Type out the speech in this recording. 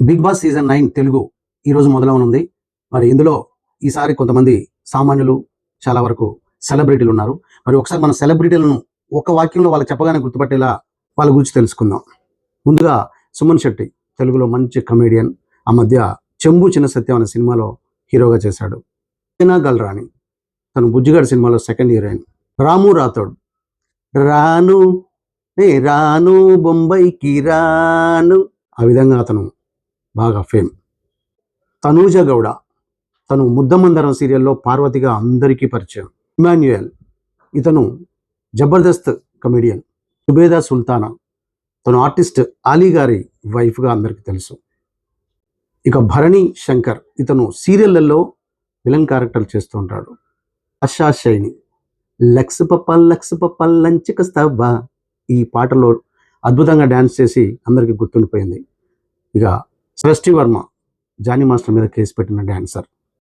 Big boss season 9 Telugu ఈరోజు మొదలవనుంది. మరి ఇందులో ఈసారి కొంతమంది సామాన్యులు, చాలా వరకు సెలబ్రిటీలు ఉన్నారు. మరి ఒకసారి మన సెలబ్రిటీలను ఒక వాక్యంలో వాళ్ళు చెప్పగానే గుర్తుపట్టేలా వాళ్ళ గురించి తెలుసుకుందాం. ముందుగా సుమన్ శెట్టి, తెలుగులో మంచి కమేడియన్. ఆ మధ్య చెంబు చిన్న సత్యం అనే సినిమాలో హీరోగా చేశాడు. చైనా గల్రాణి, తను బుజ్జిగాడి సినిమాలో సెకండ్ హీరోయిన్. రాము రాథోడ్, రాను రాను బొంబాయికి రాను, ఆ విధంగా అతను బాగా ఫేమ్. తనూజ గౌడ, తను ముద్దమందరం సీరియల్లో పార్వతిగా అందరికీ పరిచయం. ఇమాన్యుయల్, ఇతను జబర్దస్త్ కమెడియన్. సుబేదా సుల్తానా, తను ఆర్టిస్ట్ ఆలీ గారి వైఫ్గా అందరికీ తెలుసు. ఇక భరణి శంకర్, ఇతను సీరియళ్లలో విలన్ క్యారెక్టర్ చేస్తూ ఉంటాడు. ఆశా షైని, లక్స్ పప్ప లంచ్కొస్తావా, ఈ పాటలో అద్భుతంగా డ్యాన్స్ చేసి అందరికీ గుర్తుండిపోయింది. ఇక సృష్టి వర్మ, జానీ మాస్టర్ మీద కేసు పెట్టిన డాన్సర్.